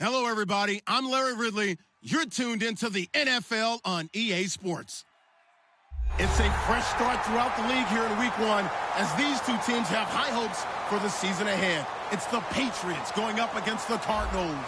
Hello, everybody. I'm Larry Ridley. You're tuned into the NFL on EA Sports. It's a fresh start throughout the league here in Week 1 as these two teams have high hopes for the season ahead. It's the Patriots going up against the Cardinals.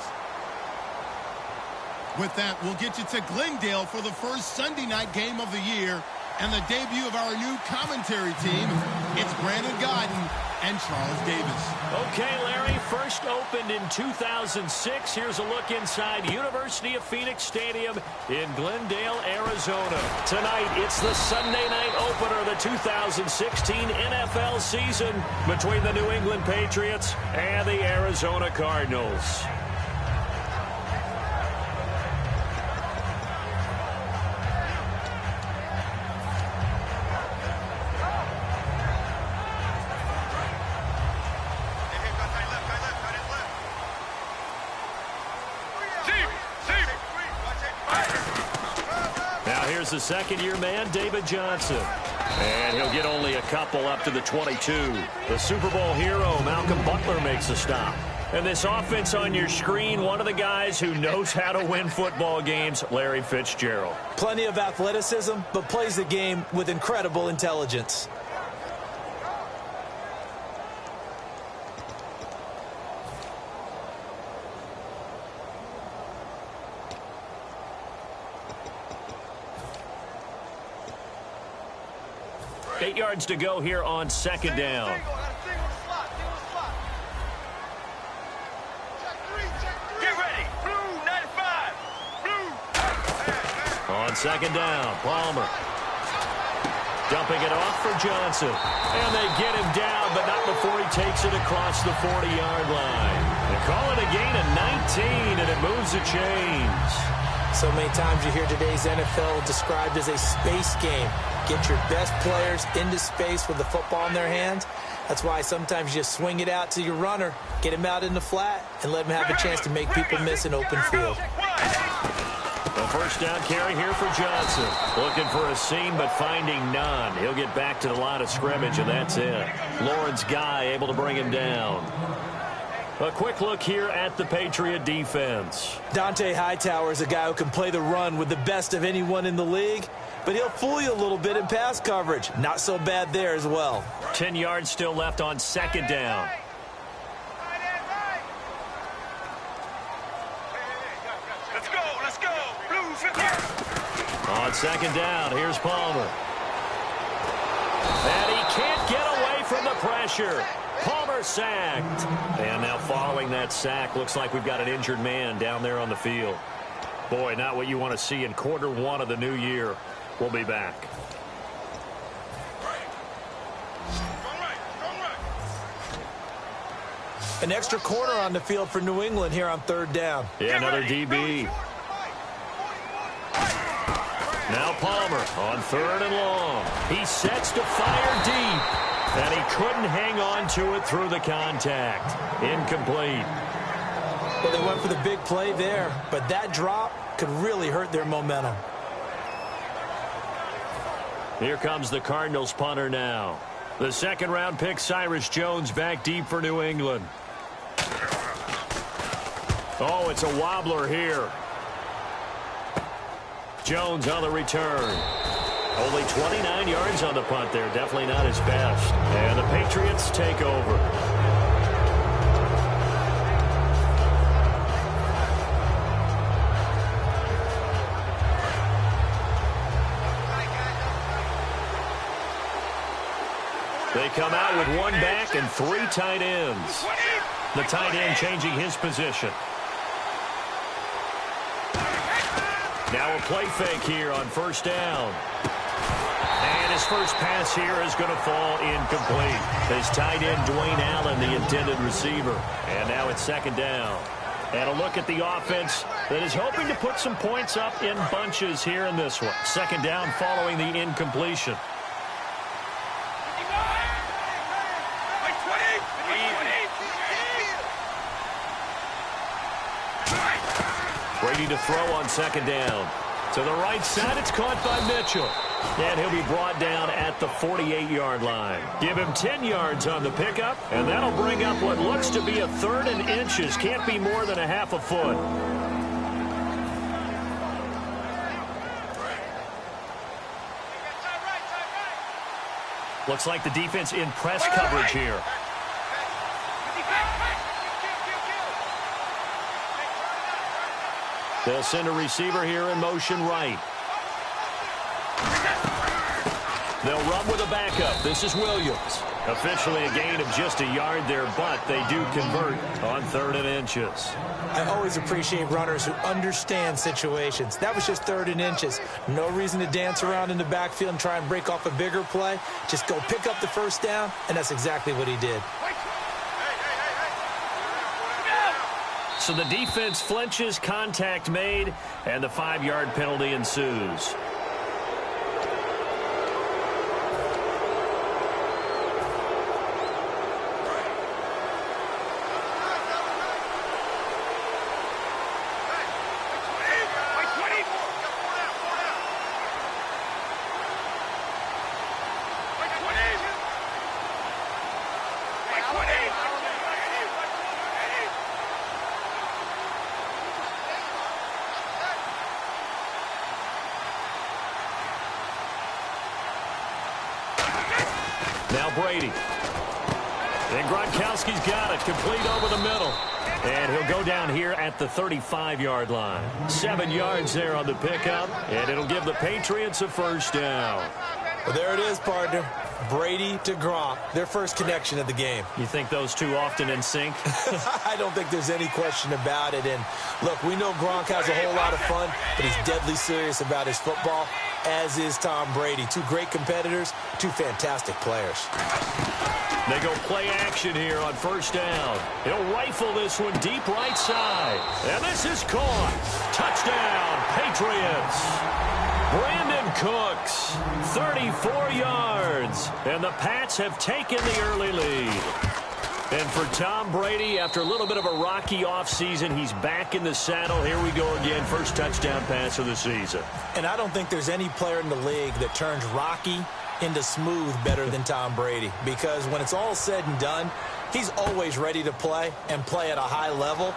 With that, we'll get you to Glendale for the first Sunday night game of the year and the debut of our new commentary team. It's Brandon Godden and Charles Davis. Okay, Larry, first opened in 2006. Here's a look inside University of Phoenix Stadium in Glendale, Arizona. Tonight, it's the Sunday night opener of the 2016 NFL season between the New England Patriots and the Arizona Cardinals. Here's the second-year man, David Johnson. And he'll get only a couple up to the 22. The Super Bowl hero, Malcolm Butler, makes a stop. And this offense on your screen, one of the guys who knows how to win football games, Larry Fitzgerald. Plenty of athleticism, but plays the game with incredible intelligence. Eight yards to go here on second down. Get ready. Blue 95. Blue. On second down, Palmer. Dumping it off for Johnson. And they get him down, but not before he takes it across the 40-yard line. They call it a gain of 19, and it moves the chains. So many times you hear today's NFL described as a space game. Get your best players into space with the football in their hands. That's why sometimes you just swing it out to your runner, get him out in the flat, and let him have a chance to make people miss an open field. A first down carry here for Johnson. Looking for a seam, but finding none. He'll get back to the line of scrimmage, and that's it. Lawrence Guy able to bring him down. A quick look here at the Patriot defense. Dante Hightower is a guy who can play the run with the best of anyone in the league, but he'll fool you a little bit in pass coverage. Not so bad there as well. 10 yards still left on second down. Let's go. Let's go. Blues. On second down, here's Palmer. And he can't get away from the pressure. Palmer sacked. And now following that sack, looks like we've got an injured man down there on the field. Boy, not what you want to see in quarter one of the new year. We'll be back. An extra corner on the field for New England here on third down. Yeah, another DB. Now Palmer on third and long. He sets to fire deep. And he couldn't hang on to it through the contact. Incomplete. Well, they went for the big play there, but that drop could really hurt their momentum. Here comes the Cardinals punter now. The second-round pick, Cyrus Jones, back deep for New England. Oh, it's a wobbler here. Jones on the return. Only 29 yards on the punt there. Definitely not his best. And the Patriots take over. They come out with one back and three tight ends. The tight end changing his position. Now a play fake here on first down. And his first pass here is going to fall incomplete. His tight end, Dwayne Allen, the intended receiver. And now it's second down. And a look at the offense that is hoping to put some points up in bunches here in this one. Second down following the incompletion. Brady to throw on second down. To the right side, it's caught by Mitchell. And he'll be brought down at the 48-yard line. Give him 10 yards on the pickup, and that'll bring up what looks to be a 3rd and inches. Can't be more than a half a foot. Looks like the defense in press coverage here. They'll send a receiver here in motion right. They'll run with a backup. This is Williams. Officially a gain of just a yard there, but they do convert on 3rd and inches. I always appreciate runners who understand situations. That was just 3rd and inches. No reason to dance around in the backfield and try and break off a bigger play. Just go pick up the first down, and that's exactly what he did. So the defense flinches, contact made, and the 5-yard penalty ensues. Now Brady. And Gronkowski's got it. Complete over the middle. And he'll go down here at the 35-yard line. 7 yards there on the pickup. And it'll give the Patriots a first down. Well, there it is, partner. Brady to Gronk, their first connection of the game. You think those two often in sync? I don't think there's any question about it. And, look, we know Gronk has a whole lot of fun, but he's deadly serious about his football, as is Tom Brady. Two great competitors, two fantastic players. They go play action here on first down. He'll rifle this one deep right side. And this is caught. Touchdown, Patriots. Brandon Cooks, 34 yards. And the Pats have taken the early lead. And for Tom Brady, after a little bit of a rocky offseason, he's back in the saddle. Here we go again. First touchdown pass of the season. And I don't think there's any player in the league that turns rocky into smooth better than Tom Brady, because when it's all said and done, he's always ready to play and play at a high level.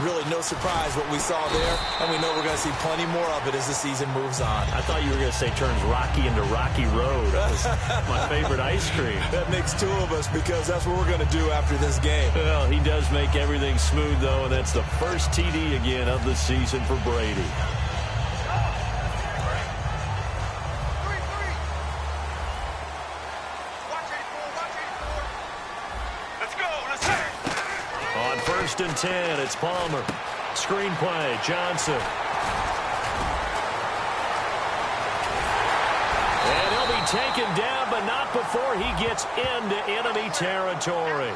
Really no surprise what we saw there, and we know we're going to see plenty more of it as the season moves on. I thought you were going to say turns Rocky into Rocky Road. That was my favorite ice cream. That makes two of us, because that's what we're going to do after this game. Well, he does make everything smooth, though, and that's the first TD again of the season for Brady. On 1st and 10, it's Palmer. Screen play, Johnson. And he'll be taken down, but not before he gets into enemy territory.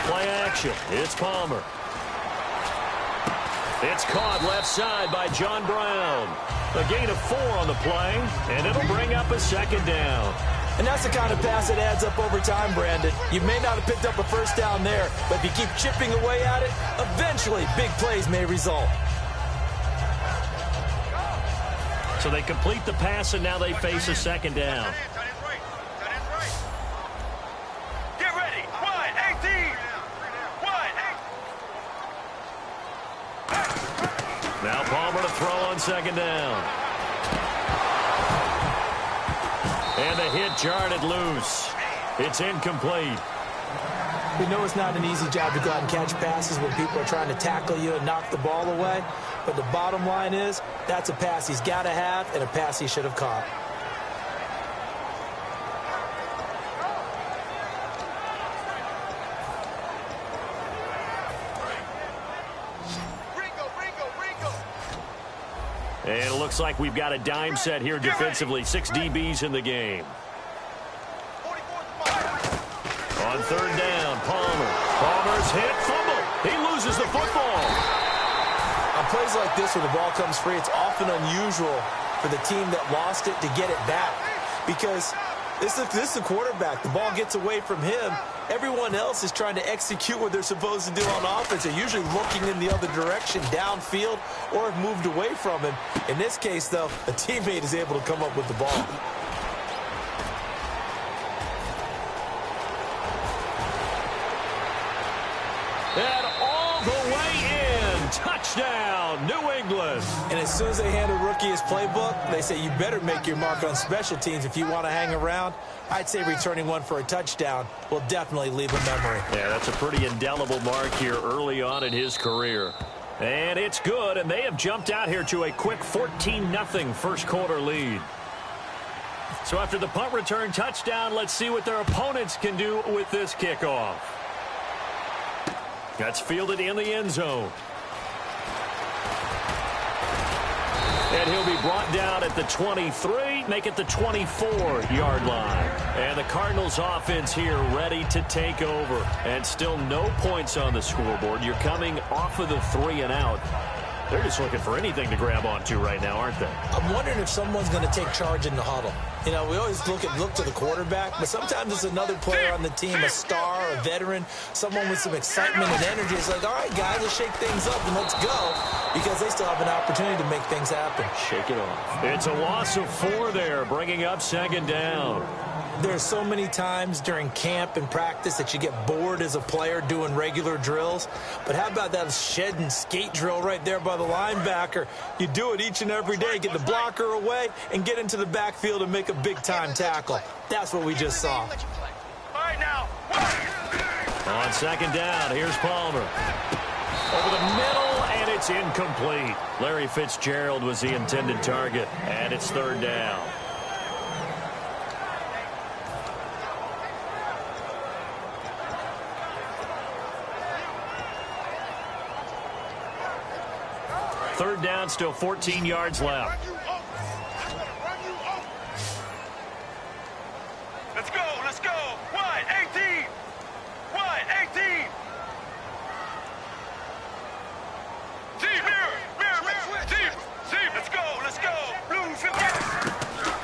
Play action. It's Palmer. It's caught left side by John Brown. A gain of 4 on the play, and it'll bring up a second down. And that's the kind of pass that adds up over time, Brandon. You may not have picked up a first down there, but if you keep chipping away at it, eventually big plays may result. So they complete the pass, and now they face a second down. Get ready. 1-18. Now Palmer to throw on second down. And the hit jarred it loose. It's incomplete. We know it's not an easy job to go out and catch passes when people are trying to tackle you and knock the ball away. But the bottom line is, that's a pass he's got to have and a pass he should have caught. And it looks like we've got a dime set here defensively. 6 DBs in the game. On 3rd down, Palmer. Palmer's hit, fumble. He loses the football. On plays like this, when the ball comes free, it's often unusual for for the team that lost it to get it back. Because this is a quarterback. The ball gets away from him. Everyone else is trying to execute what they're supposed to do on offense. They're usually looking in the other direction, downfield, or have moved away from him. In this case, though, a teammate is able to come up with the ball. And all the way in. Touchdown, New England. And as soon as they hand a rookie his playbook, they say you better make your mark on special teams if you want to hang around. I'd say returning one for a touchdown will definitely leave a memory. Yeah, that's a pretty indelible mark here early on in his career. And it's good, and they have jumped out here to a quick 14-0 first quarter lead. So after the punt return touchdown, let's see what their opponents can do with this kickoff. That's fielded in the end zone. And he'll be brought down at the 23, make it the 24-yard line. And the Cardinals offense here ready to take over. And still no points on the scoreboard. You're coming off of the 3 and out. They're just looking for anything to grab onto right now, aren't they? I'm wondering if someone's going to take charge in the huddle. You know, we always look to the quarterback, but sometimes it's another player on the team, a star, a veteran, someone with some excitement and energy. It's like, all right, guys, let's shake things up and let's go, because they still have an opportunity to make things happen. Shake it off. It's a loss of 4 there, bringing up second down. There's so many times during camp and practice that you get bored as a player doing regular drills. But how about that shed and skate drill right there by the linebacker? You do it each and every day. Get the blocker away and get into the backfield and make a big-time tackle. That's what we just saw. All right, now. On second down, here's Palmer. Over the middle, and it's incomplete. Larry Fitzgerald was the intended target, and it's third down. Third down, still 14 yards left. Let's go, let's go. Wide, 18. Wide, 18. Mirror. Deep. Let's go. Blue, 50.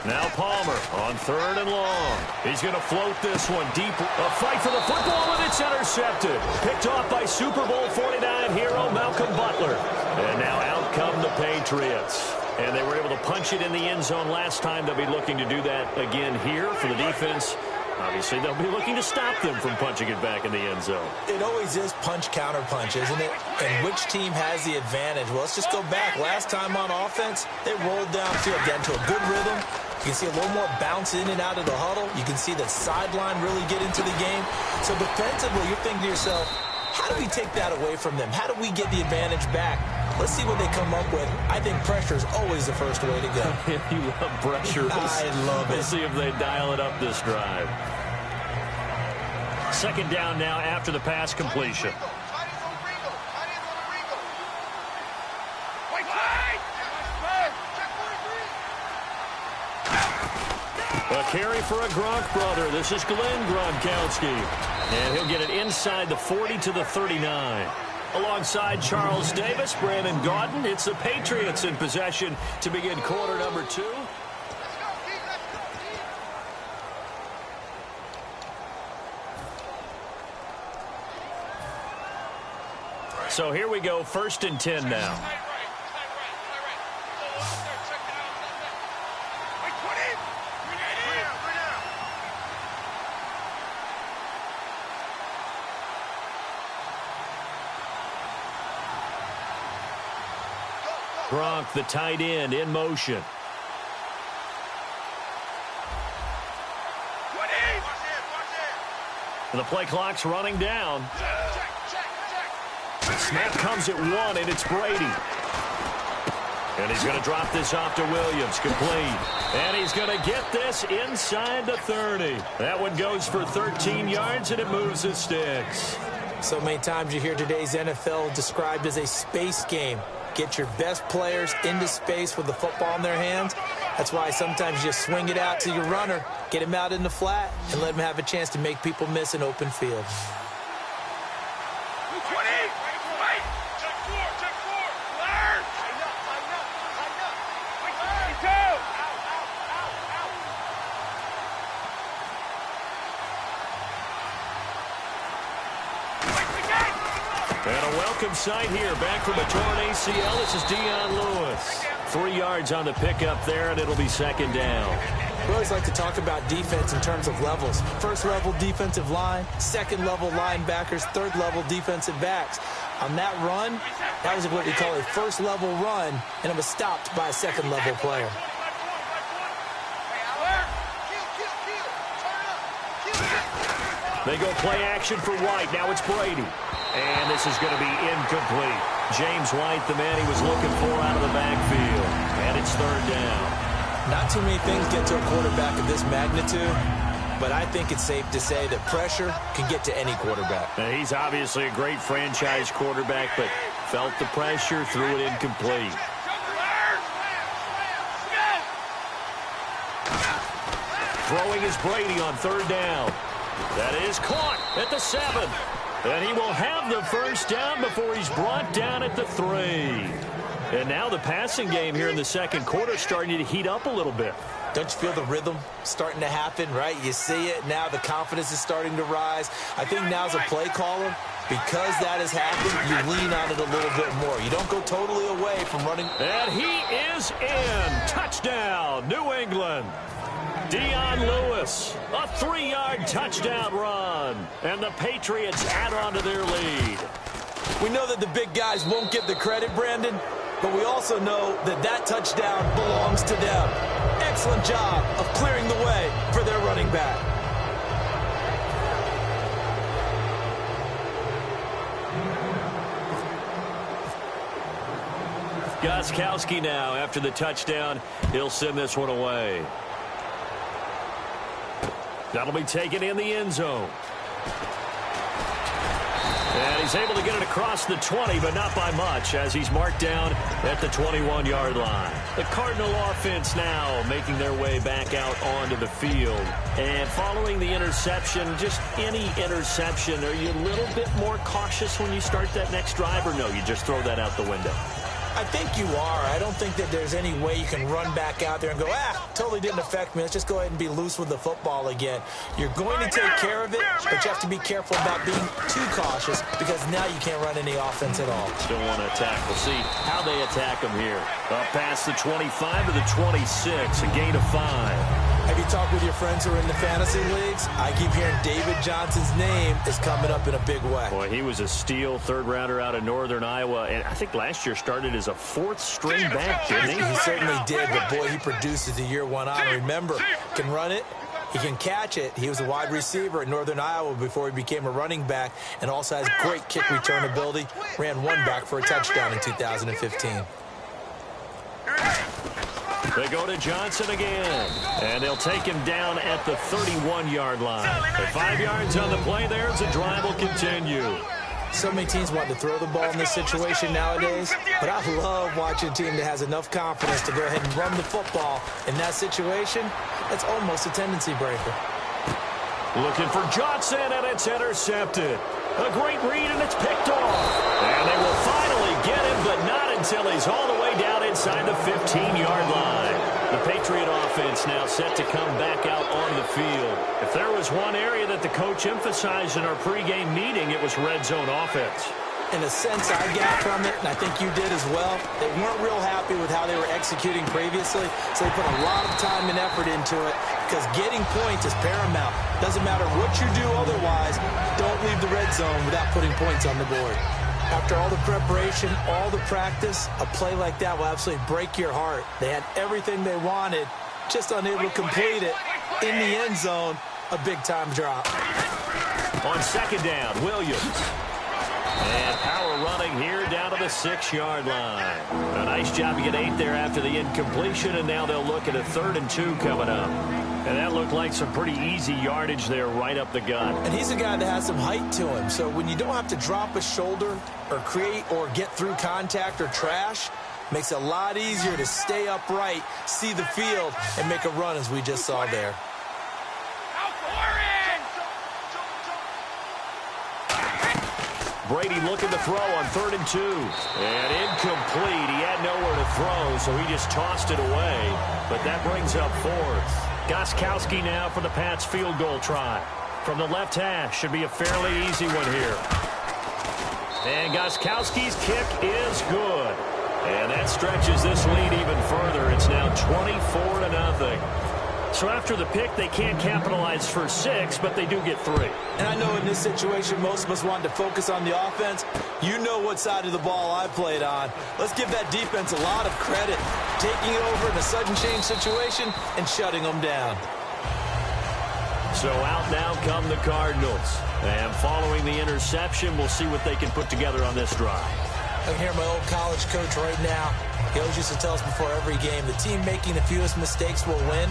Now Palmer on third and long. He's going to float this one deep. A fight for the football, and it's intercepted. Picked off by Super Bowl 49 hero Malcolm Butler. And now out come the Patriots. And they were able to punch it in the end zone last time. They'll be looking to do that again here for the defense. Obviously, they'll be looking to stop them from punching it back in the end zone. It always is punch-counter-punch, isn't it? And which team has the advantage? Well, let's just go back. Last time on offense, they rolled downfield, got into a good rhythm. You can see a little more bounce in and out of the huddle. You can see the sideline really get into the game. So defensively, you're thinking to yourself, how do we take that away from them? How do we get the advantage back? Let's see what they come up with. I think pressure is always the first way to go. You love pressure. I love it. We'll see if they dial it up this drive. Second down now after the pass completion. A carry for a Gronk brother. This is Glenn Gronkowski. And he'll get it inside the 40 to the 39. Alongside Charles Davis, Brandon Gaudin, it's the Patriots in possession to begin quarter number 2. So here we go, 1st and 10 now. Gronk, the tight end, in motion. And the play clock's running down. Snap comes at 1, and it's Brady. And he's going to drop this off to Williams, complete. And he's going to get this inside the 30. That one goes for 13 yards, and it moves the sticks. So many times you hear today's NFL described as a space game. Get your best players into space with the football in their hands. That's why sometimes you swing it out to your runner, get him out in the flat, and let him have a chance to make people miss an open field. Check 4. And a welcome sight here. Back from a torn ACL, this is Dion Lewis. 3 yards on the pickup there, and it'll be second down. We always like to talk about defense in terms of levels. First level defensive line, second level linebackers, third level defensive backs. On that run, that was what we call a first level run, and it was stopped by a second level player. They go play action for White. Now it's Brady. And this is going to be incomplete. James White, the man he was looking for out of the backfield. And it's third down. Not too many things get to a quarterback of this magnitude, but I think it's safe to say that pressure can get to any quarterback. Now, he's obviously a great franchise quarterback, but felt the pressure, threw it incomplete. Throwing is Brady on third down. That is caught at the 7. And he will have the first down before he's brought down at the 3. And now the passing game here in the second quarter starting to heat up a little bit. Don't you feel the rhythm starting to happen, right? You see it now. The confidence is starting to rise. I think now as a play caller, because that has happened, you lean on it a little bit more. You don't go totally away from running. And he is in. Touchdown, New England. Dion Lewis, a 3-yard touchdown run. And the Patriots add on to their lead. We know that the big guys won't get the credit, Brandon, but we also know that that touchdown belongs to them. Excellent job of clearing the way for their running back. Gostkowski now, after the touchdown, he'll send this one away. That'll be taken in the end zone. And he's able to get it across the 20, but not by much, as he's marked down at the 21-yard line. The Cardinal offense now making their way back out onto the field. And following the interception, just any interception, are you a little bit more cautious when you start that next drive, or no, you just throw that out the window? I think you are. I don't think that there's any way you can run back out there and go, totally didn't affect me. Let's just go ahead and be loose with the football again. You're going to take care of it, but you have to be careful about being too cautious because now you can't run any offense at all. Still want to attack. We'll see how they attack them here. Up past the 25 to the 26, a gain of 5. Have you talked with your friends who are in the fantasy leagues? I keep hearing David Johnson's name is coming up in a big way. Boy, he was a steal third-rounder out of Northern Iowa, and I think last year started as a fourth-string back, didn't he? He certainly did, but boy, he produced as the year went on. Remember, he can run it, he can catch it. He was a wide receiver at Northern Iowa before he became a running back, and also has great kick return ability. Ran one back for a touchdown in 2015. They go to Johnson again, and they'll take him down at the 31-yard line. At 5 yards on the play there as the drive will continue. So many teams want to throw the ball in this situation nowadays, but I love watching a team that has enough confidence to go ahead and run the football. In that situation, that's almost a tendency breaker. Looking for Johnson, and it's intercepted. A great read, and it's picked off. And they will finally get him, but not until he's all the way down inside the 15-yard line. The Patriot offense now set to come back out on the field. If there was one area that the coach emphasized in our pregame meeting, it was red zone offense. In a sense, I get from it, and I think you did as well, they weren't real happy with how they were executing previously, so they put a lot of time and effort into it because getting points is paramount. Doesn't matter what you do otherwise, don't leave the red zone without putting points on the board. After all the preparation, all the practice, a play like that will absolutely break your heart. They had everything they wanted, just unable to complete it. In the end zone, a big-time drop. On second down, Williams. And power running here down to the 6-yard line. A nice job to get 8 there after the incompletion, and now they'll look at a 3rd and 2 coming up. And that looked like some pretty easy yardage there right up the gut. And he's a guy that has some height to him, so when you don't have to drop a shoulder or create or get through contact or trash, makes it a lot easier to stay upright, see the field, and make a run as we just saw there. Brady looking to throw on 3rd and 2. And incomplete. He had nowhere to throw, so he just tossed it away. But that brings up 4th. Gostkowski now for the Pats field goal try. From the left hash, should be a fairly easy one here. And Gostkowski's kick is good. And that stretches this lead even further. It's now 24-0. So after the pick, they can't capitalize for 6, but they do get 3. And I know in this situation, most of us wanted to focus on the offense. You know what side of the ball I played on. Let's give that defense a lot of credit, taking over in a sudden change situation and shutting them down. So out now come the Cardinals. And following the interception, we'll see what they can put together on this drive. I can hear my old college coach right now. He always used to tell us before every game, the team making the fewest mistakes will win.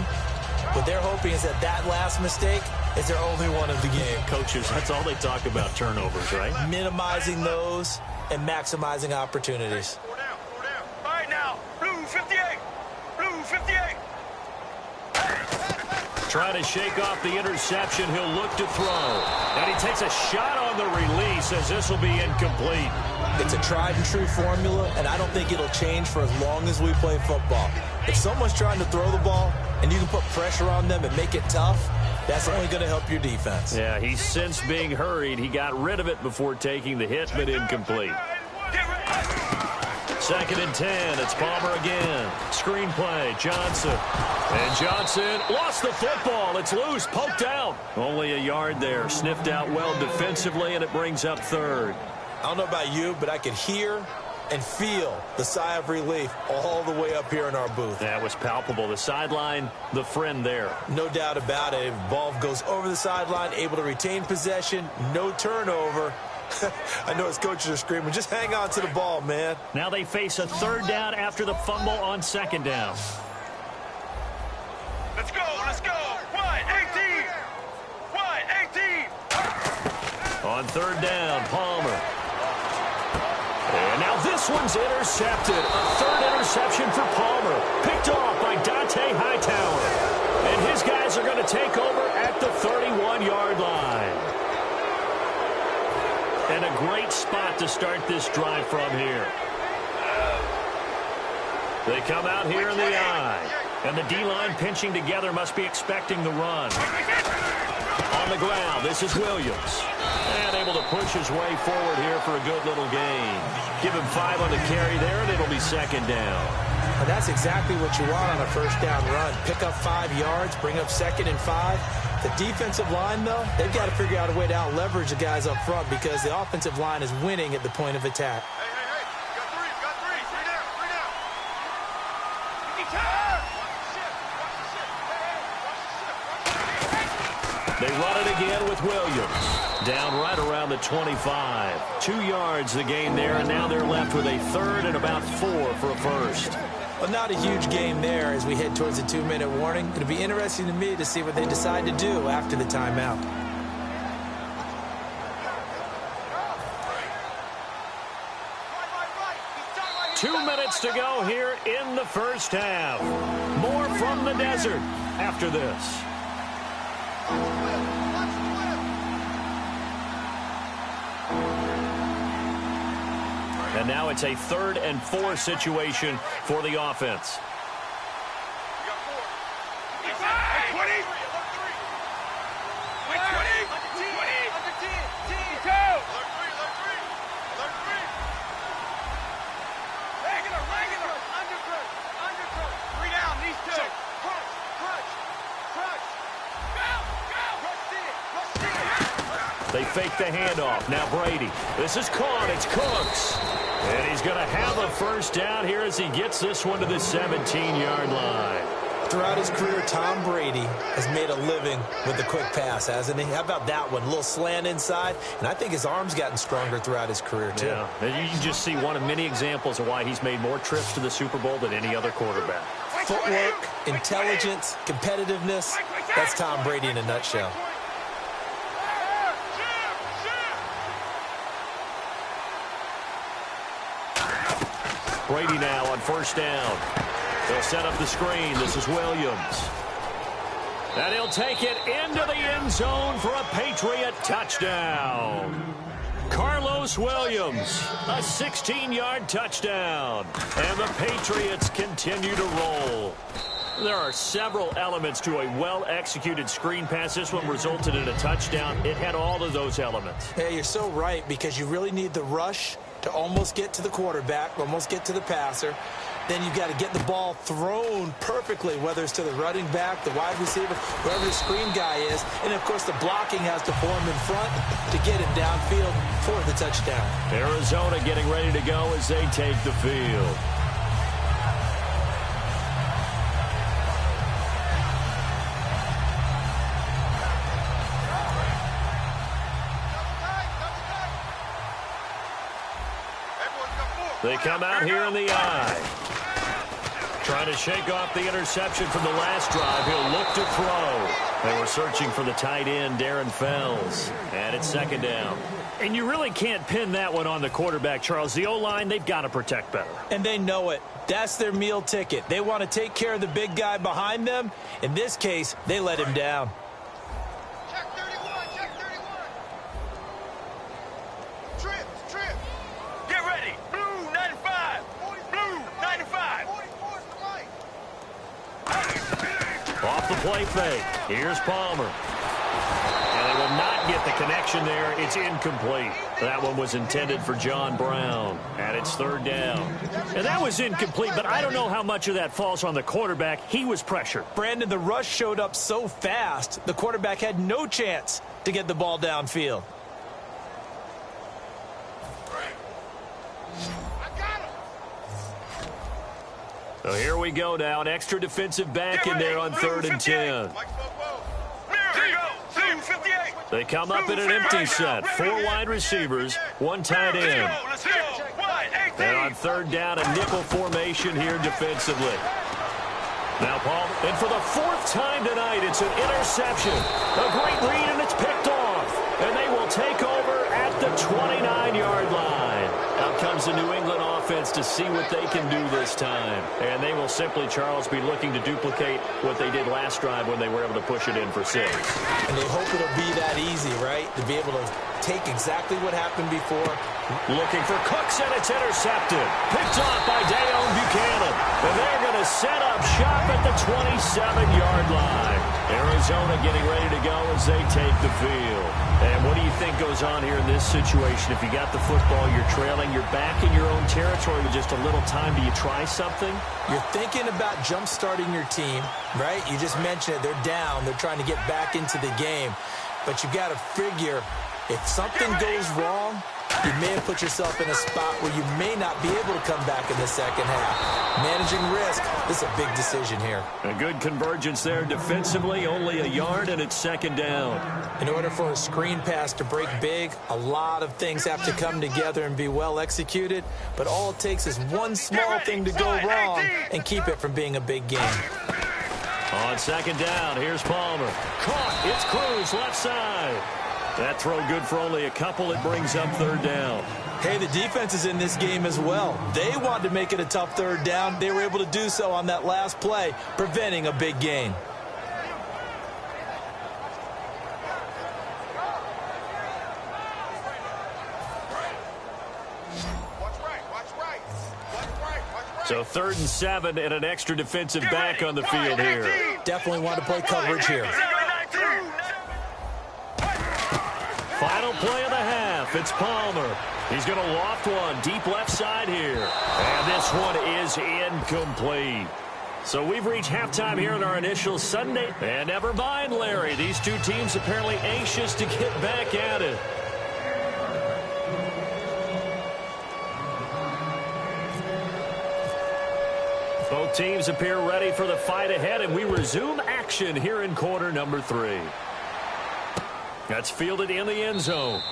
What they're hoping is that last mistake is their only one of the game. Coaches, that's all they talk about, turnovers, right? Minimizing those and maximizing opportunities. Four down. All right, now, blue 58. Blue 58. Trying to shake off the interception. He'll look to throw. And he takes a shot on the release as this will be incomplete. It's a tried and true formula, and I don't think it'll change for as long as we play football. If someone's trying to throw the ball and you can put pressure on them and make it tough, that's only going to help your defense. Yeah, he's since being hurried. He got rid of it before taking the hit, but incomplete. 2nd and 10. It's Palmer again. Screen play. Johnson. And Johnson lost the football. It's loose. Poked out. Only a yard there. Sniffed out well defensively, and it brings up 3rd. I don't know about you, but I could hear and feel the sigh of relief all the way up here in our booth. That was palpable. The sideline, the friend there. No doubt about it. Ball goes over the sideline, able to retain possession, no turnover. I know his coaches are screaming, just hang on to the ball, man. Now they face a 3rd down after the fumble on 2nd down. Let's go. Wide 18. Wide 18. On 3rd down, Palmer. And now this one's intercepted. A 3rd interception for Palmer. Picked off by Dante Hightower. And his guys are going to take over at the 31-yard line. And a great spot to start this drive from here. They come out here in the I. And the D-line pinching together must be expecting the run. On the ground, this is Williams. And able to push his way forward here for a good little gain. Give him 5 on the carry there, and it'll be 2nd down. And that's exactly what you want on a 1st down run. Pick up 5 yards, bring up 2nd and 5. The defensive line, though, they've got to figure out a way to out-leverage the guys up front because the offensive line is winning at the point of attack. Hey. Got three. Three down. They run it again with Williams. Down right around the 25. 2 yards the gain there, and now they're left with a 3rd and about 4 for a 1st. Well, not a huge game there as we head towards the 2-minute warning. It'll be interesting to me to see what they decide to do after the timeout. Right. 2 minutes to go here in the 1st half. More from the desert after this. And now it's a 3rd and 4 situation for the offense. They fake the handoff. Now Brady. This is caught. It's Cooks. And he's going to have a 1st down here as he gets this one to the 17-yard line. Throughout his career, Tom Brady has made a living with the quick pass, hasn't he? How about that one? A little slant inside, and I think his arm's gotten stronger throughout his career, too. Yeah, and you can just see one of many examples of why he's made more trips to the Super Bowl than any other quarterback. Footwork, intelligence, competitiveness, that's Tom Brady in a nutshell. Brady now on 1st down. They'll set up the screen. This is Williams. And he'll take it into the end zone for a Patriot touchdown. Carlos Williams, a 16-yard touchdown. And the Patriots continue to roll. There are several elements to a well-executed screen pass. This one resulted in a touchdown. It had all of those elements. Hey, you're so right, because you really need the rush to almost get to the quarterback, almost get to the passer. Then you've got to get the ball thrown perfectly, whether it's to the running back, the wide receiver, whoever the screen guy is. And, of course, the blocking has to form in front to get him downfield for the touchdown. Arizona getting ready to go as they take the field. They come out here in the eye. Trying to shake off the interception from the last drive. He'll look to throw. They were searching for the tight end, Darren Fells. And it's second down. And you really can't pin that one on the quarterback, Charles. The O-line, they've got to protect better. And they know it. That's their meal ticket. They want to take care of the big guy behind them. In this case, they let him down. Check 31, check 31. Trip. Get ready. Blue 95. Blue 95. Off the play fake. Here's Palmer. And they will not get the connection there. It's incomplete. That one was intended for John Brown. And it's third down. And that was incomplete, but I don't know how much of that falls on the quarterback. He was pressured. Brandon, the rush showed up so fast, the quarterback had no chance to get the ball downfield. So here we go now. An extra defensive back in there on 3rd and 10. They come up in an empty set. 4 wide receivers, 1 tight end. And on 3rd down, a nickel formation here defensively. Now, Paul, and for the 4th time tonight, it's an interception. A great read, and it's picked off. And they will take over at the 29-yard line. Out comes the New England offense to see what they can do this time. And they will simply, Charles, be looking to duplicate what they did last drive when they were able to push it in for 6. And they hope it'll be that easy, right? To be able to take exactly what happened before. Looking for Cooks, and it's intercepted. Picked off by Dayon Buchanan. And they're going to set up shop at the 27-yard line. Arizona getting ready to go as they take the field. And what do you think goes on here in this situation? If you got the football, you're trailing, you're back in your own territory with just a little time. Do you try something? You're thinking about jump-starting your team, right? You just mentioned it. They're down. They're trying to get back into the game. But you've got to figure, if something goes wrong, you may have put yourself in a spot where you may not be able to come back in the second half. Managing risk, this is a big decision here. A good convergence there defensively, only a yard, and it's second down. In order for a screen pass to break big, a lot of things have to come together and be well executed, but all it takes is one small thing to go wrong and keep it from being a big game. On second down, here's Palmer. Caught, it's Cruz, left side. That throw good for only a couple. It brings up 3rd down. Hey, the defense is in this game as well. They wanted to make it a tough 3rd down. They were able to do so on that last play, preventing a big gain. So 3rd and 7 and an extra defensive back on the field here. Definitely want to play coverage here. Final play of the half. It's Palmer. He's going to loft one deep left side here. And this one is incomplete. So we've reached halftime here in our initial Sunday. And never mind, Larry. These two teams apparently anxious to get back at it. Both teams appear ready for the fight ahead, and we resume action here in quarter number 3. That's fielded in the end zone.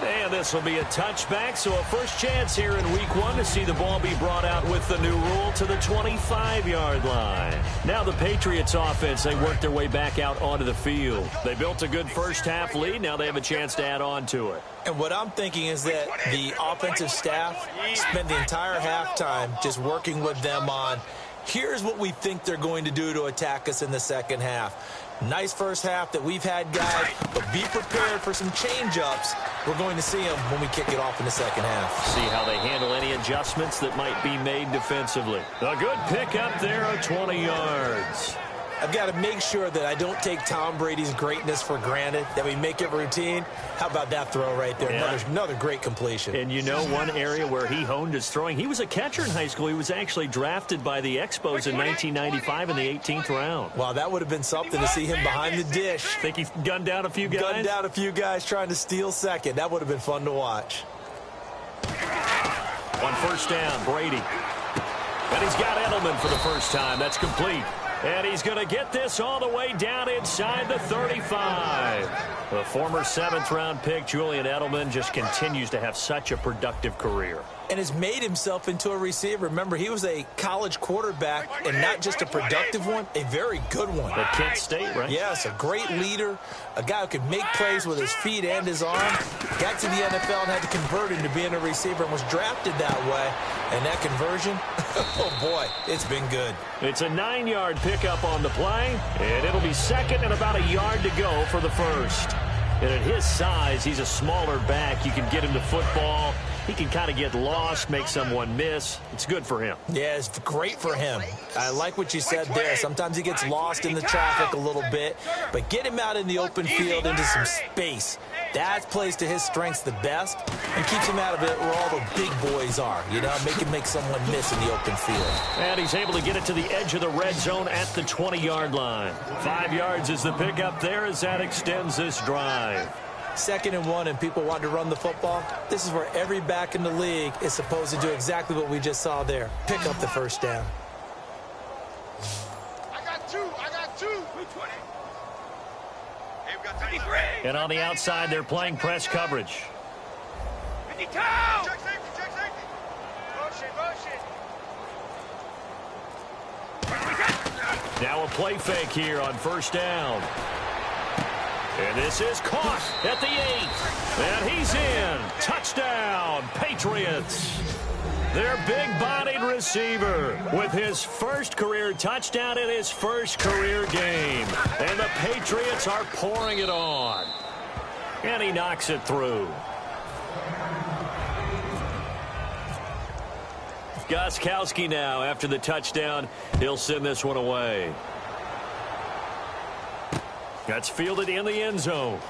And this will be a touchback, so a first chance here in week 1 to see the ball be brought out with the new rule to the 25-yard line. Now the Patriots offense, they work their way back out onto the field. They built a good first half lead. Now they have a chance to add on to it. And what I'm thinking is that the offensive staff spent the entire halftime just working with them on, here's what we think they're going to do to attack us in the second half. Nice first half that we've had, guys, but be prepared for some change-ups. We're going to see them when we kick it off in the second half. See how they handle any adjustments that might be made defensively. A good pickup there of 20 yards. I've got to make sure that I don't take Tom Brady's greatness for granted, that we make it routine. How about that throw right there? Yeah. Another great completion. And you know one area where he honed his throwing? He was a catcher in high school. He was actually drafted by the Expos in 1995 in the 18th round. Wow, that would have been something to see him behind the dish. Think he gunned down a few guys? Gunned down a few guys trying to steal second. That would have been fun to watch. On first down, Brady. And he's got Edelman for the first time. That's complete. And he's going to get this all the way down inside the 35. The former 7th-round pick, Julian Edelman, just continues to have such a productive career. And has made himself into a receiver. Remember, he was a college quarterback, and not just a productive one, a very good one. At Kent State, right? Yes, a great leader, a guy who could make plays with his feet and his arm. Got to the NFL and had to convert into being a receiver and was drafted that way. And that conversion, oh boy, it's been good. It's a 9-yard pickup on the play, and it'll be second and about a yard to go for the first. And at his size, he's a smaller back. You can get him to football. He can kind of get lost, make someone miss. It's good for him. Yeah, it's great for him. I like what you said there. Sometimes he gets lost in the traffic a little bit, but get him out in the open field into some space. That plays to his strengths the best and keeps him out of it where all the big boys are. You know, make him make someone miss in the open field. And he's able to get it to the edge of the red zone at the 20-yard line. 5 yards is the pickup there as that extends this drive. 2nd and 1 and people want to run the football. This is where every back in the league is supposed to do exactly what we just saw there. Pick up the first down. I got two. 20. Hey, we got 53. And on the outside, they're playing press coverage. 52. Check safety. Motion. Now a play fake here on first down. And this is caught at the 8. And he's in. Touchdown, Patriots. Their big-bodied receiver with his first career touchdown in his first career game. And the Patriots are pouring it on. And he knocks it through. Gostkowski now after the touchdown. He'll send this one away. That's fielded in the end zone.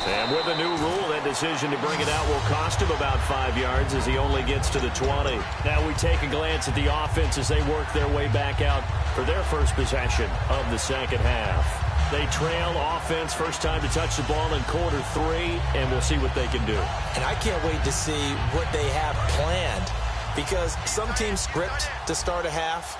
And with the new rule, that decision to bring it out will cost him about 5 yards as he only gets to the 20. Now we take a glance at the offense as they work their way back out for their first possession of the second half. They trail offense, first time to touch the ball in quarter 3, and we'll see what they can do. And I can't wait to see what they have planned, because some teams script to start a half.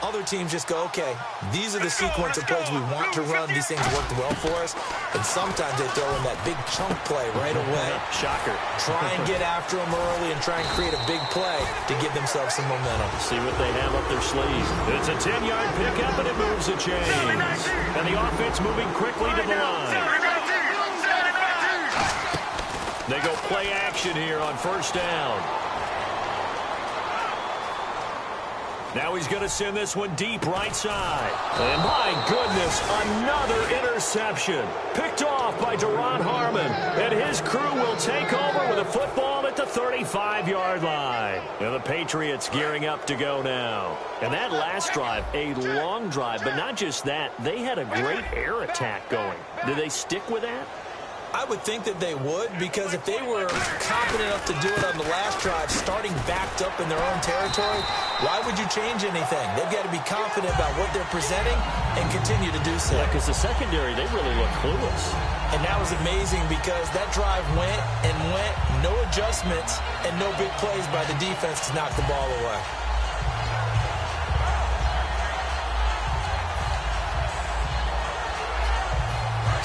Other teams just go, okay, these are the sequence of plays we want to run. These things worked well for us. And sometimes they throw in that big chunk play right away. Shocker. Try and get after them early and try and create a big play to give themselves some momentum. See what they have up their sleeves. It's a 10-yard pickup, and it moves the chains. And the offense moving quickly to the line. They go play action here on first down. Now he's going to send this one deep right side. And my goodness, another interception. Picked off by Deron Harmon. And his crew will take over with a football at the 35-yard line. And the Patriots gearing up to go now. And that last drive, a long drive. But not just that, they had a great air attack going. Did they stick with that? I would think that they would, because if they were confident enough to do it on the last drive, starting backed up in their own territory, why would you change anything? They've got to be confident about what they're presenting and continue to do so. Yeah, because the secondary, they really look clueless. And that was amazing because that drive went and went, no adjustments, and no big plays by the defense to knock the ball away.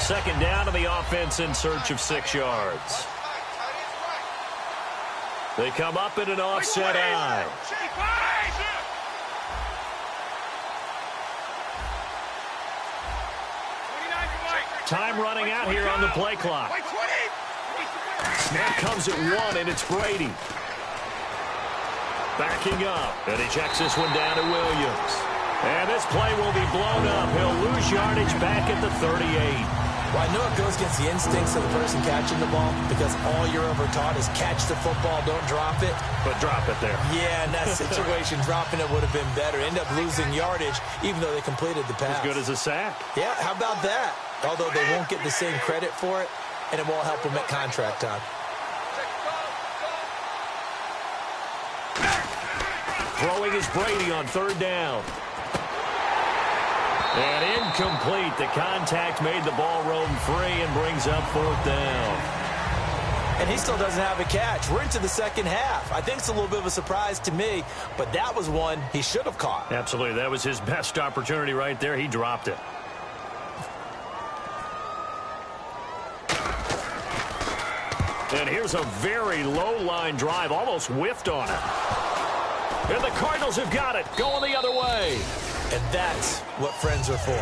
Second down to the offense in search of 6 yards. They come up in an offset eye. Time running out here on the play clock. Snap comes at 1, and it's Brady. Backing up, and he checks this one down to Williams. And this play will be blown up. He'll lose yardage back at the 38. Well, I know it goes against the instincts of the person catching the ball because all you're ever taught is catch the football, don't drop it. But drop it there. Yeah, in that situation, dropping it would have been better. End up losing yardage even though they completed the pass. As good as a sack. Yeah, how about that? Although they won't get the same credit for it, and it won't help them at contract time. Throwing is Brady on third down. And incomplete. The contact made the ball roam free and brings up fourth down. And he still doesn't have a catch. We're into the second half. I think it's a little bit of a surprise to me, but that was one he should have caught. Absolutely. That was his best opportunity right there. He dropped it. And here's a very low-line drive. Almost whiffed on it. And the Cardinals have got it. Going the other way. And that's what friends are for.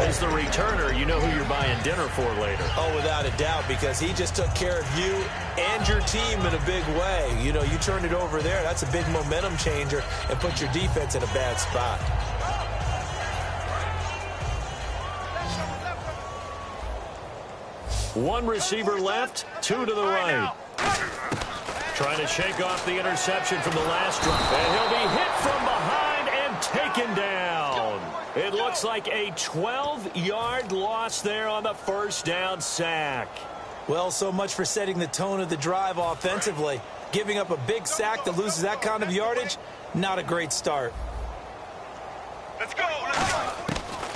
As the returner, you know who you're buying dinner for later. Oh, without a doubt, because he just took care of you and your team in a big way. You know, you turned it over there. That's a big momentum changer and put your defense in a bad spot. One receiver left, two to the right. Trying to shake off the interception from the last drive. And he'll be hit from behind and taken down. It looks like a 12-yard loss there on the first down sack. Well, so much for setting the tone of the drive offensively. Giving up a big sack that loses that kind of yardage, not a great start. Let's go. Let's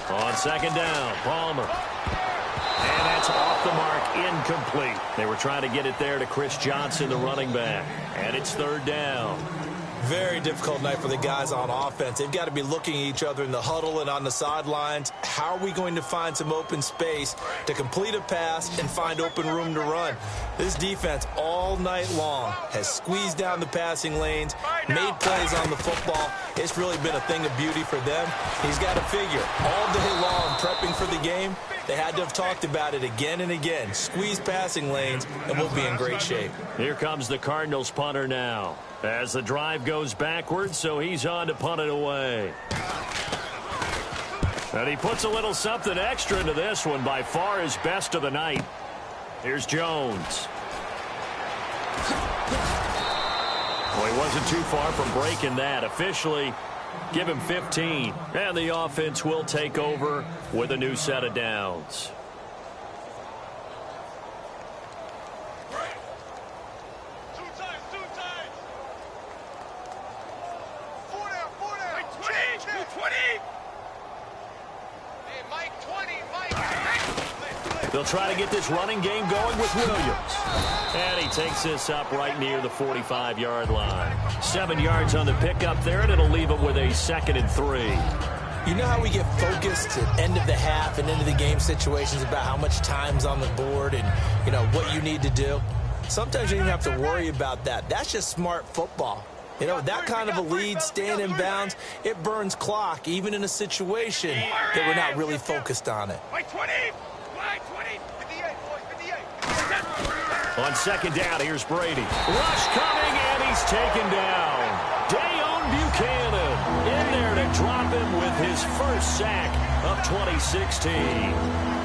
go. On second down, Palmer. And that's off the mark, incomplete. They were trying to get it there to Chris Johnson, the running back. And it's third down. Very difficult night for the guys on offense. They've got to be looking at each other in the huddle and on the sidelines. How are we going to find some open space to complete a pass and find open room to run? This defense all night long has squeezed down the passing lanes, made plays on the football. It's really been a thing of beauty for them. He's got to figure all day long prepping for the game. They had to have talked about it again and again. Squeeze passing lanes, and we'll be in great shape. Here comes the Cardinals punter now. As the drive goes backwards, so he's on to punt it away. And he puts a little something extra into this one, by far his best of the night. Here's Jones. Well, he wasn't too far from breaking that. Officially, give him 15. And the offense will take over with a new set of downs. They'll try to get this running game going with Williams. And he takes this up right near the 45-yard line. 7 yards on the pickup there, and it'll leave him with a 2nd and 3. You know how we get focused at end of the half and into the game situations about how much time's on the board and, you know, what you need to do? Sometimes you don't have to worry about that. That's just smart football. You know, that kind of a lead, staying in bounds, it burns clock, even in a situation that we're not really focused on it. On second down, here's Brady. Rush coming, and he's taken down. Dayon Buchanan in there to drop him with his first sack of 2016.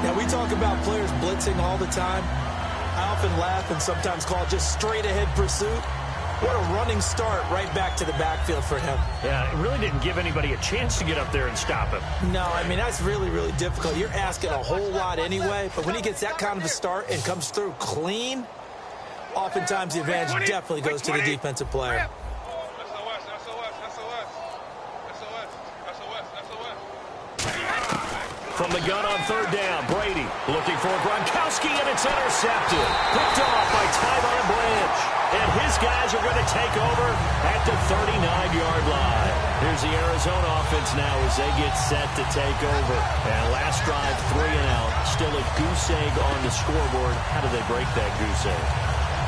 Now, we talk about players blitzing all the time. I often laugh and sometimes call it just straight-ahead pursuit. What a running start right back to the backfield for him. Yeah, it really didn't give anybody a chance to get up there and stop him. No, I mean, that's really, really difficult. You're asking a whole lot anyway, but when he gets that kind of a start and comes through clean, oftentimes the advantage definitely goes to the defensive player. From the gun on third down, Brady looking for Gronkowski, and it's intercepted. Picked off by Tyler Branch. And his guys are going to take over at the 39-yard line. Here's the Arizona offense now as they get set to take over. And last drive, 3 and out. Still a goose egg on the scoreboard. How do they break that goose egg?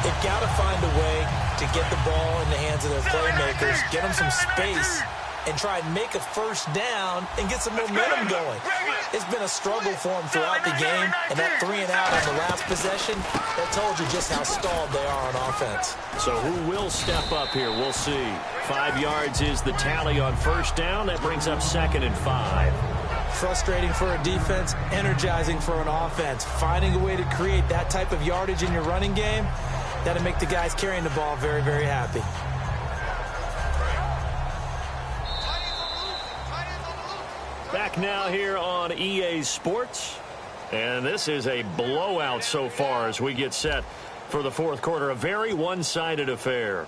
They've got to find a way to get the ball in the hands of their playmakers, get them some space, and try and make a first down and get some momentum going. It's been a struggle for them throughout the game, and that 3-and-out on the last possession, that told you just how stalled they are on offense. So who will step up here? We'll see. 5 yards is the tally on first down. That brings up 2nd and 5. Frustrating for a defense, energizing for an offense. Finding a way to create that type of yardage in your running game, that'll make the guys carrying the ball very, very happy. Back now here on EA Sports. And this is a blowout so far as we get set for the fourth quarter. A very one-sided affair.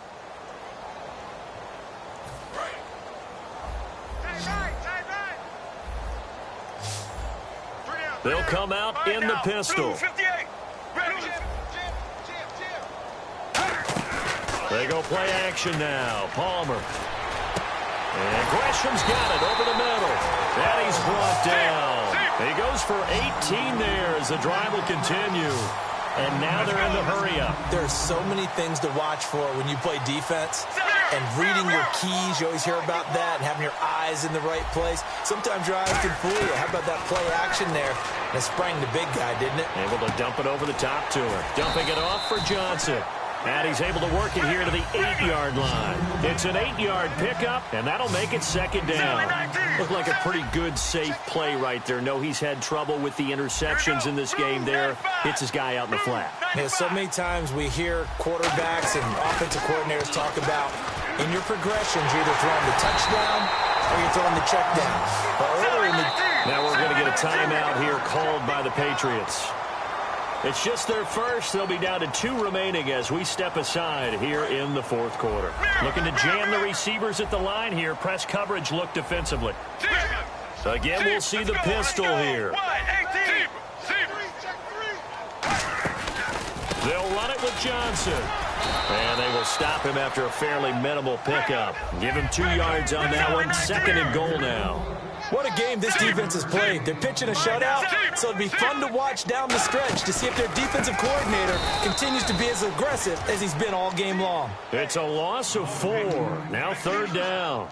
They'll come out in the pistol. They go play action now. Palmer. And Gresham's got it over the middle. And he's brought down. He goes for 18 there as the drive will continue. And now they're in the hurry-up. There's so many things to watch for when you play defense. And reading your keys, you always hear about that, and having your eyes in the right place. Sometimes your eyes can fool you. How about that play action there? And it sprang the big guy, didn't it? Able to dump it over the top to her. Dumping it off for Johnson. And he's able to work it here to the 8-yard line. It's an 8-yard pickup, and that'll make it 2nd down. Looked like a pretty good, safe play right there. No, he's had trouble with the interceptions in this game there. Hits his guy out in the flat. Yeah, so many times we hear quarterbacks and offensive coordinators talk about in your progressions, you're either throwing the touchdown or you're throwing the check down. Now we're going to get a timeout here called by the Patriots. It's just their first. They'll be down to 2 remaining as we step aside here in the fourth quarter. Looking to jam the receivers at the line here. Press coverage look defensively. Again, we'll see the pistol here. They'll run it with Johnson. And they will stop him after a fairly minimal pickup. Give him 2 yards on that one. 2nd and goal now. What a game this defense has played. They're pitching a shutout, so it'd be fun to watch down the stretch to see if their defensive coordinator continues to be as aggressive as he's been all game long. It's a loss of 4. Now 3rd down.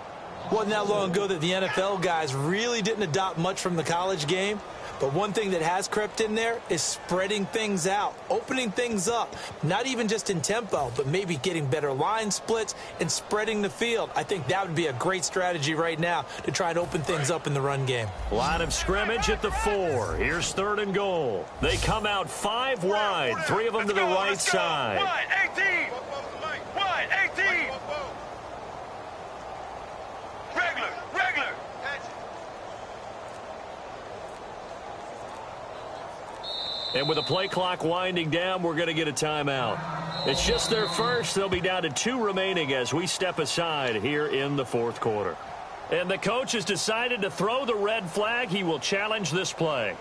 Wasn't that long ago that the NFL guys really didn't adopt much from the college game. But one thing that has crept in there is spreading things out, opening things up, not even just in tempo, but maybe getting better line splits and spreading the field. I think that would be a great strategy right now to try and open things up in the run game. Line of scrimmage at the 4. Here's 3rd and goal. They come out 5 wide, 3 of them to the right side. Wide 18. Wide 18. Regular. And with the play clock winding down, we're going to get a timeout. It's just their first. They'll be down to 2 remaining as we step aside here in the fourth quarter. And the coach has decided to throw the red flag. He will challenge this play.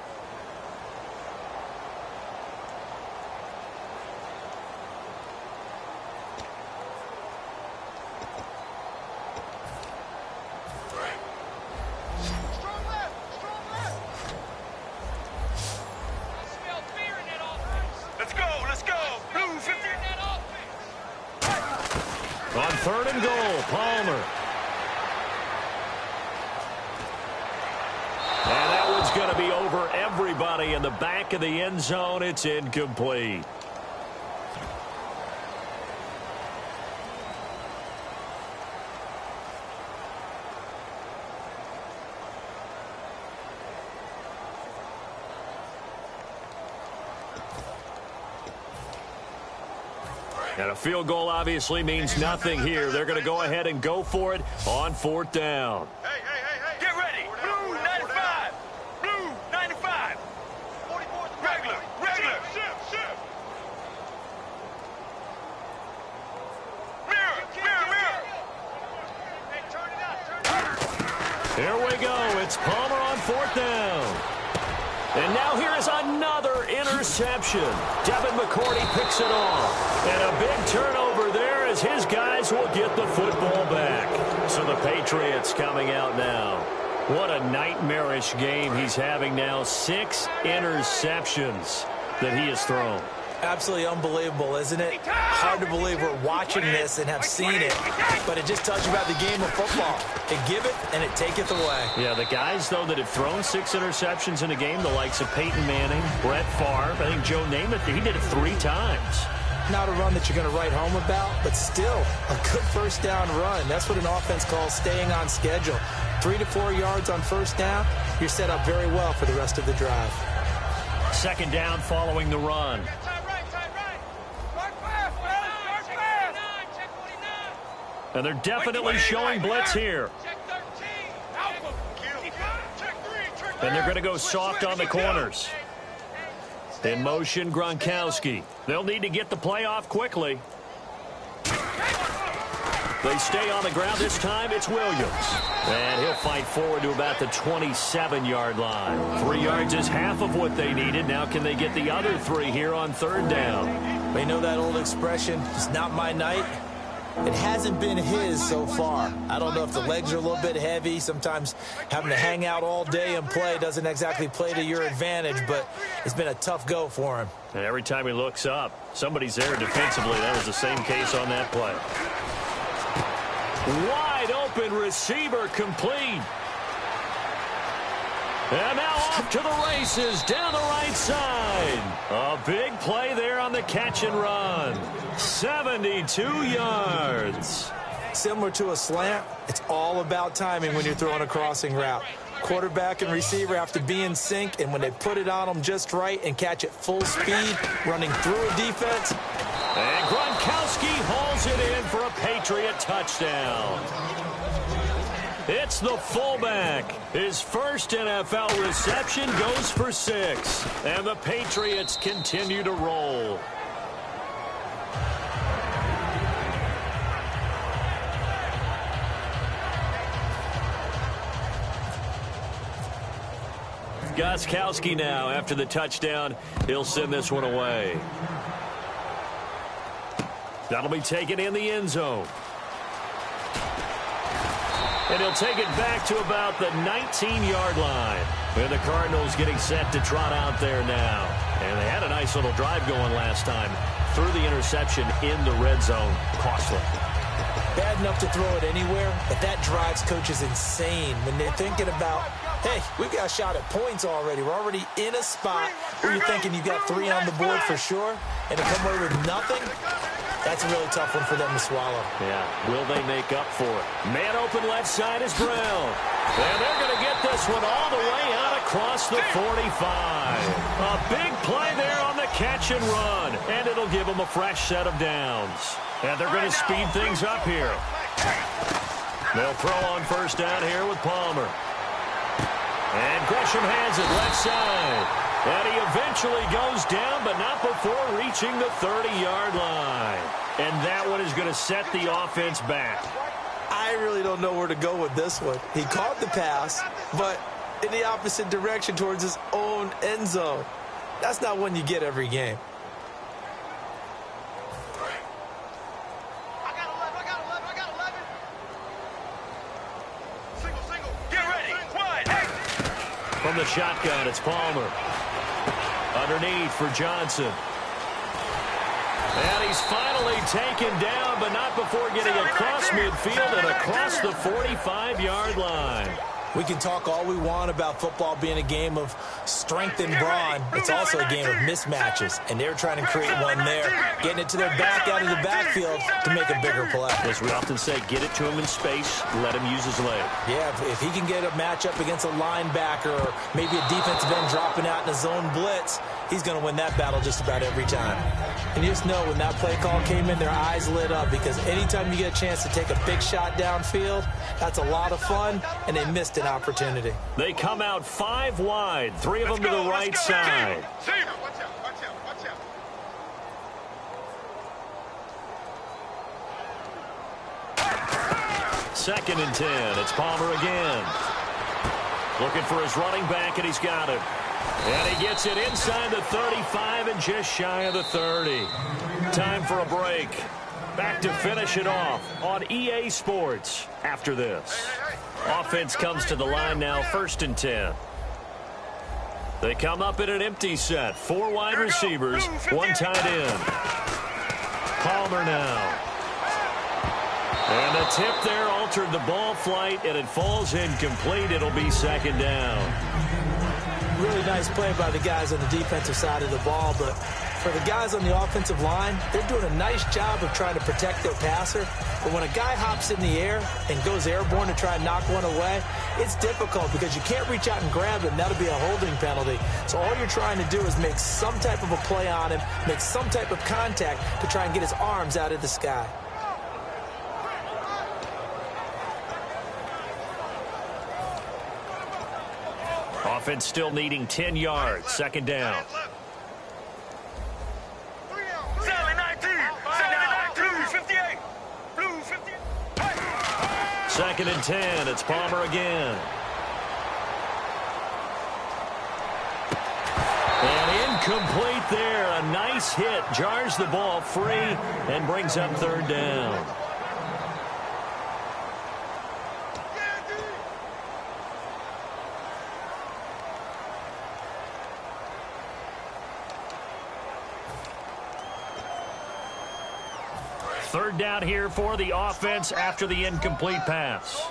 Let's go. Blue 50. On 3rd and goal, Palmer. And that one's going to be over everybody in the back of the end zone. It's incomplete. And a field goal obviously means nothing here. They're going to go ahead and go for it on 4th down. Hey. Get ready. Blue 95. Blue 95. Regular. Shift. Mirror. Hey, turn it out. Here we go. It's Palmer on 4th down. And now here is another interception. Devin McCourty picks it off. And a big turnover there as his guys will get the football back. So the Patriots coming out now. What a nightmarish game he's having now. 6 interceptions that he has thrown. Absolutely unbelievable, isn't it? Hard to believe we're watching this and have seen it, but it just tells you about the game of football. It give it and it taketh away. Yeah, the guys, though, that have thrown 6 interceptions in a game, the likes of Peyton Manning, Brett Favre, I think Joe Namath, he did it 3 times. Not a run that you're going to write home about, but still a good first down run. That's what an offense calls staying on schedule. 3 to 4 yards on first down, you're set up very well for the rest of the drive. Second down following the run. And they're definitely showing blitz here. And they're going to go soft on the corners. In motion, Gronkowski. They'll need to get the play off quickly. They stay on the ground. This time it's Williams. And he'll fight forward to about the 27-yard line. 3 yards is half of what they needed. Now can they get the other 3 here on third down? They know that old expression, it's not my night. It hasn't been his so far. I don't know if the legs are a little bit heavy. Sometimes having to hang out all day and play doesn't exactly play to your advantage, but it's been a tough go for him. And every time he looks up, somebody's there defensively. That was the same case on that play. Wide open receiver complete. And now off to the races down the right side. A big play there on the catch and run. 72 yards. Similar to a slant, it's all about timing when you're throwing a crossing route. Quarterback and receiver have to be in sync, and when they put it on them just right and catch it full speed, running through a defense. And Gronkowski hauls it in for a Patriot touchdown. It's the fullback. His first NFL reception goes for 6. And the Patriots continue to roll. Gostkowski now after the touchdown. He'll send this one away. That'll be taken in the end zone. And he'll take it back to about the 19-yard line. And the Cardinals getting set to trot out there now. And they had a nice little drive going last time. Threw the interception in the red zone. Costly. Bad enough to throw it anywhere, but that drives coaches insane when they're thinking about, hey, we've got a shot at points already. We're already in a spot where you're thinking you got 3 on the board for sure, and to come away with nothing, that's a really tough one for them to swallow. Yeah, will they make up for it? Man open left side is Brown. And they're going to get this one all the way out across the 45. A big play there on the catch and run, and it'll give them a fresh set of downs. And they're going to speed things up here. They'll throw on first down here with Palmer. And Gresham has it left side. And he eventually goes down, but not before reaching the 30-yard line. And that one is going to set the offense back. I really don't know where to go with this one. He caught the pass, but in the opposite direction towards his own end zone. That's not one you get every game. From the shotgun, it's Palmer. Underneath for Johnson. And he's finally taken down, but not before getting across midfield and across the 45-yard line. We can talk all we want about football being a game of strength and brawn. It's also a game of mismatches, and they're trying to create one there, getting it to their back out of the backfield to make a bigger play. As we often say, get it to him in space, let him use his leg. Yeah, if he can get a matchup against a linebacker or maybe a defensive end dropping out in a zone blitz, he's going to win that battle just about every time. And you just know when that play call came in, their eyes lit up, because anytime you get a chance to take a big shot downfield, that's a lot of fun, and they missed an opportunity. They come out 5 wide, 3 of them to the right side. Second and 10. It's Palmer again. Looking for his running back, and he's got it. And he gets it inside the 35 and just shy of the 30. Time for a break. Back to finish it off on EA Sports after this. Offense comes to the line now, 1st and 10. They come up in an empty set. 4 wide receivers, 1 tight end. Palmer now. And the tip there altered the ball flight, and it falls incomplete. It'll be 2nd down. Really nice play by the guys on the defensive side of the ball, but for the guys on the offensive line, they're doing a nice job of trying to protect their passer. But when a guy hops in the air and goes airborne to try and knock one away, it's difficult because you can't reach out and grab him. That'll be a holding penalty. So all you're trying to do is make some type of a play on him, make some type of contact to try and get his arms out of the sky. Offense still needing 10 yards. 2nd down. Sally 19. Sally 19. 58. Blue 58. 2nd and 10. It's Palmer again. And incomplete there. A nice hit. Jars the ball free and brings up 3rd down. Third down here for the offense after the incomplete pass.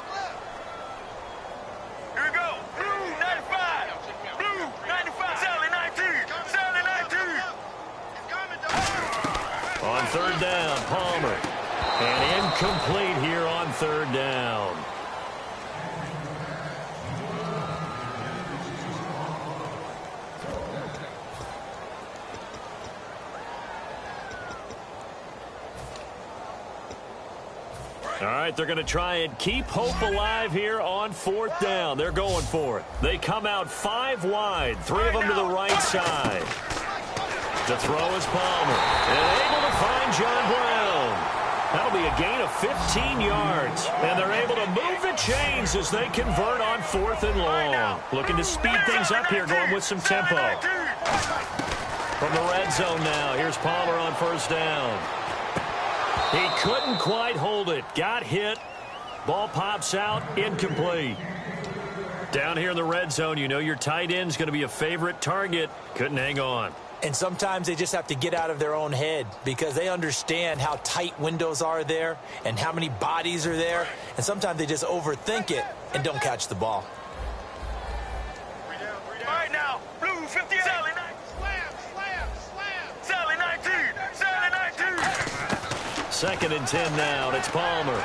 Here we go. Blue 95. Blue 95. Sally 19. Sally 19. On 3rd down, Palmer. And incomplete here on 3rd down. All right, they're going to try and keep hope alive here on 4th down. They're going for it. They come out 5 wide, 3 of them to the right side. The throw is Palmer. And able to find John Brown. That'll be a gain of 15 yards. And they're able to move the chains as they convert on 4th and long. Looking to speed things up here, going with some tempo. From the red zone now, here's Palmer on 1st down. He couldn't quite hold it. Got hit. Ball pops out. Incomplete. Down here in the red zone, you know your tight end's going to be a favorite target. Couldn't hang on. And sometimes they just have to get out of their own head because they understand how tight windows are there and how many bodies are there. And sometimes they just overthink it and don't catch the ball. All right now. Blue 58. Sally 19. Sally 19. Sally 19. 2nd and 10 now, and it's Palmer.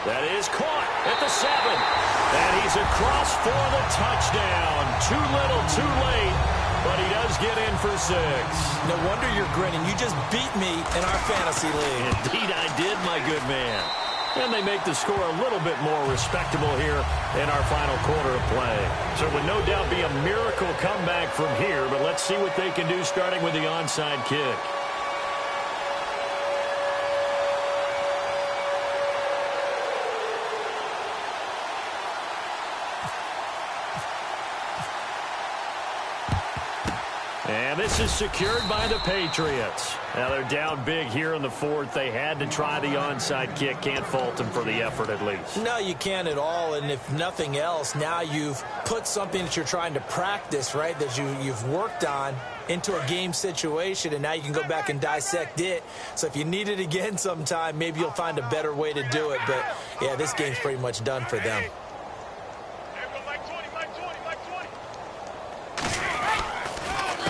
That is caught at the 7. And he's across for the touchdown. Too little, too late, but he does get in for 6. No wonder you're grinning. You just beat me in our fantasy league. Indeed I did, my good man. And they make the score a little bit more respectable here in our final quarter of play. So it would no doubt be a miracle comeback from here, but let's see what they can do starting with the onside kick. And this is secured by the Patriots. Now they're down big here in the 4th. They had to try the onside kick. Can't fault them for the effort at least. No, you can't at all. And if nothing else, now you've put something that you're trying to practice, right, that you've worked on into a game situation, and now you can go back and dissect it. So if you need it again sometime, maybe you'll find a better way to do it. But, yeah, this game's pretty much done for them.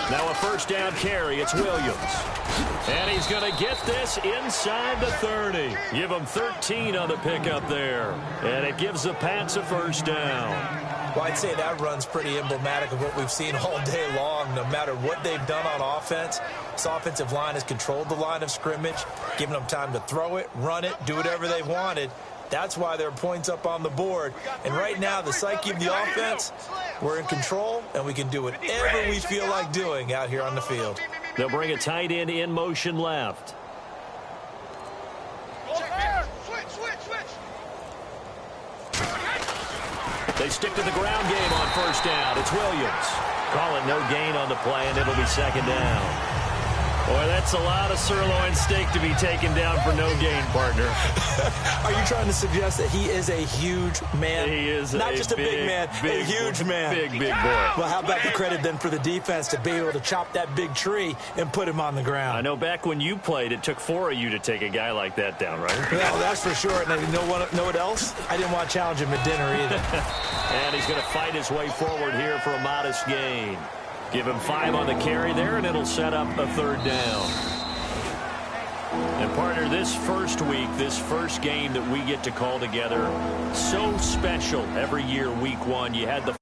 Now a 1st down carry. It's Williams. And he's going to get this inside the 30. Give him 13 on the pickup there. And it gives the Pats a 1st down. Well, I'd say that run's pretty emblematic of what we've seen all day long. No matter what they've done on offense, this offensive line has controlled the line of scrimmage, given them time to throw it, run it, do whatever they've wanted. That's why there are points up on the board. And right now, the psyche of the offense, we're in control, and we can do whatever we feel like doing out here on the field. They'll bring a tight end in motion left. They stick to the ground game on 1st down. It's Williams. Call it no gain on the play, and it'll be 2nd down. Boy, that's a lot of sirloin steak to be taken down for no gain, partner. Are you trying to suggest that he is a huge man? He is not just a big man, a huge man. Big boy. Well, how about the credit then for the defense to be able to chop that big tree and put him on the ground? I know back when you played, it took 4 of you to take a guy like that down, right? Well, that's for sure. And you know what else? I didn't want to challenge him at dinner either. And he's going to fight his way forward here for a modest gain. Give him 5 on the carry there, and it'll set up a 3rd down. And, partner, this first week, this first game that we get to call together, so special every year, week 1. You had the